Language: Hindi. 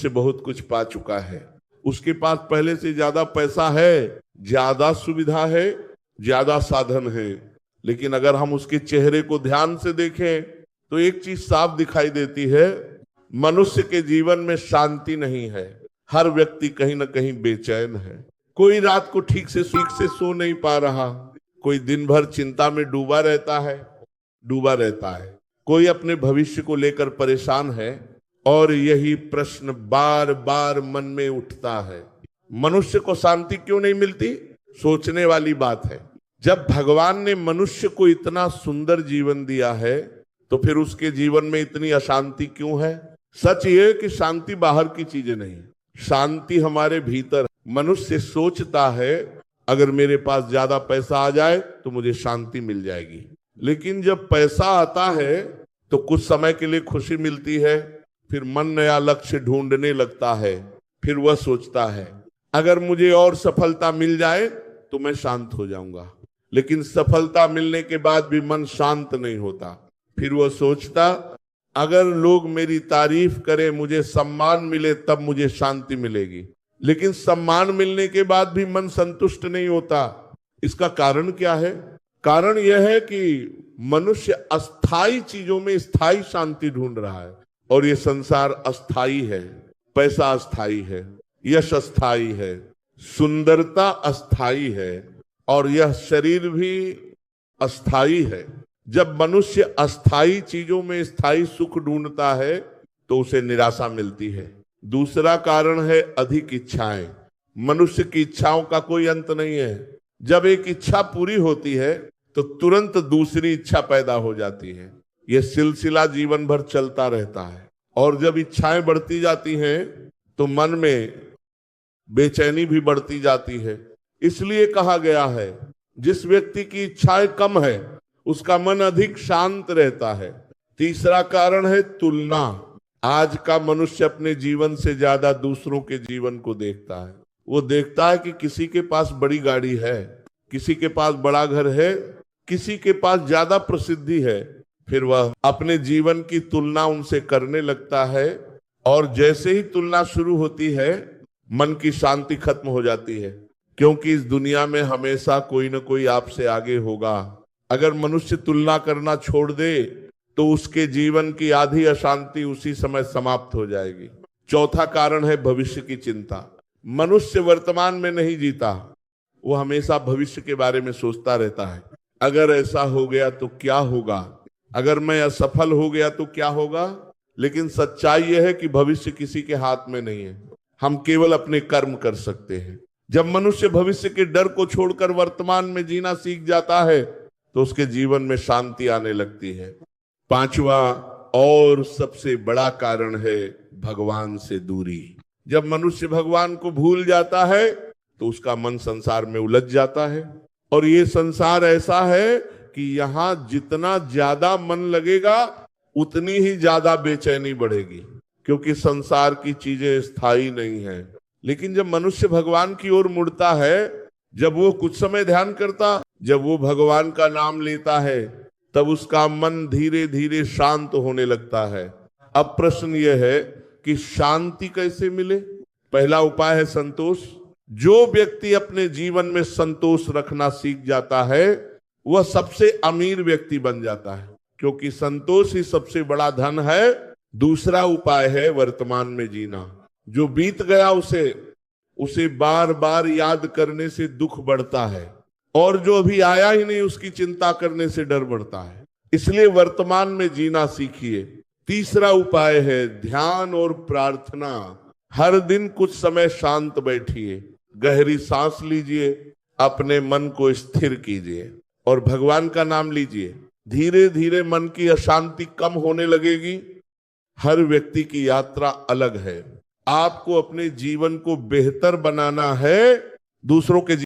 मनुष्य बहुत कुछ पा चुका है, उसके पास पहले से ज्यादा पैसा है, ज्यादा सुविधा है, ज्यादा साधन है, लेकिन अगर हम उसके चेहरे को ध्यान से देखें तो एक चीज साफ दिखाई देती है, मनुष्य के जीवन में शांति नहीं है। हर व्यक्ति कहीं ना कहीं बेचैन है। कोई रात को ठीक से सो नहीं पा रहा, कोई दिन भर चिंता में डूबा रहता है। कोई अपने भविष्य को लेकर परेशान है और यही प्रश्न बार बार मन में उठता है, मनुष्य को शांति क्यों नहीं मिलती? सोचने वाली बात है। जब भगवान ने मनुष्य को इतना सुंदर जीवन दिया है तो फिर उसके जीवन में इतनी अशांति क्यों है? सच ये कि शांति बाहर की चीजें नहीं, शांति हमारे भीतर। मनुष्य सोचता है अगर मेरे पास ज्यादा पैसा आ जाए तो मुझे शांति मिल जाएगी, लेकिन जब पैसा आता है तो कुछ समय के लिए खुशी मिलती है, फिर मन नया लक्ष्य ढूंढने लगता है। फिर वह सोचता है अगर मुझे और सफलता मिल जाए तो मैं शांत हो जाऊंगा, लेकिन सफलता मिलने के बाद भी मन शांत नहीं होता। फिर वह सोचता अगर लोग मेरी तारीफ करें, मुझे सम्मान मिले, तब मुझे शांति मिलेगी, लेकिन सम्मान मिलने के बाद भी मन संतुष्ट नहीं होता। इसका कारण क्या है? कारण यह है कि मनुष्य अस्थाई चीजों में स्थायी शांति ढूंढ रहा है, और ये संसार अस्थाई है। पैसा अस्थाई है, यश अस्थाई है, सुंदरता अस्थाई है, और यह शरीर भी अस्थाई है। जब मनुष्य अस्थाई चीजों में स्थायी सुख ढूंढता है तो उसे निराशा मिलती है। दूसरा कारण है अधिक इच्छाएं। मनुष्य की इच्छाओं का कोई अंत नहीं है। जब एक इच्छा पूरी होती है तो तुरंत दूसरी इच्छा पैदा हो जाती है। यह सिलसिला जीवन भर चलता रहता है, और जब इच्छाएं बढ़ती जाती हैं तो मन में बेचैनी भी बढ़ती जाती है। इसलिए कहा गया है जिस व्यक्ति की इच्छाएं कम है उसका मन अधिक शांत रहता है। तीसरा कारण है तुलना। आज का मनुष्य अपने जीवन से ज्यादा दूसरों के जीवन को देखता है। वो देखता है कि किसी के पास बड़ी गाड़ी है, किसी के पास बड़ा घर है, किसी के पास ज्यादा प्रसिद्धि है, फिर वह अपने जीवन की तुलना उनसे करने लगता है, और जैसे ही तुलना शुरू होती है मन की शांति खत्म हो जाती है, क्योंकि इस दुनिया में हमेशा कोई ना कोई आपसे आगे होगा। अगर मनुष्य तुलना करना छोड़ दे तो उसके जीवन की आधी अशांति उसी समय समाप्त हो जाएगी। चौथा कारण है भविष्य की चिंता। मनुष्य वर्तमान में नहीं जीता, वो हमेशा भविष्य के बारे में सोचता रहता है। अगर ऐसा हो गया तो क्या होगा, अगर मैं असफल हो गया तो क्या होगा। लेकिन सच्चाई यह है कि भविष्य किसी के हाथ में नहीं है, हम केवल अपने कर्म कर सकते हैं। जब मनुष्य भविष्य के डर को छोड़कर वर्तमान में जीना सीख जाता है तो उसके जीवन में शांति आने लगती है। पांचवा और सबसे बड़ा कारण है भगवान से दूरी। जब मनुष्य भगवान को भूल जाता है तो उसका मन संसार में उलझ जाता है, और ये संसार ऐसा है कि यहाँ जितना ज्यादा मन लगेगा उतनी ही ज्यादा बेचैनी बढ़ेगी, क्योंकि संसार की चीजें स्थायी नहीं है। लेकिन जब मनुष्य भगवान की ओर मुड़ता है, जब वो कुछ समय ध्यान करता, जब वो भगवान का नाम लेता है, तब उसका मन धीरे धीरे शांत होने लगता है। अब प्रश्न यह है कि शांति कैसे मिले? पहला उपाय है संतोष। जो व्यक्ति अपने जीवन में संतोष रखना सीख जाता है वह सबसे अमीर व्यक्ति बन जाता है, क्योंकि संतोष ही सबसे बड़ा धन है। दूसरा उपाय है वर्तमान में जीना। जो बीत गया उसे बार बार याद करने से दुख बढ़ता है, और जो अभी आया ही नहीं उसकी चिंता करने से डर बढ़ता है। इसलिए वर्तमान में जीना सीखिए। तीसरा उपाय है ध्यान और प्रार्थना। हर दिन कुछ समय शांत बैठिए, गहरी सांस लीजिए, अपने मन को स्थिर कीजिए और भगवान का नाम लीजिए। धीरे धीरे मन की अशांति कम होने लगेगी। हर व्यक्ति की यात्रा अलग है। आपको अपने जीवन को बेहतर बनाना है, दूसरों के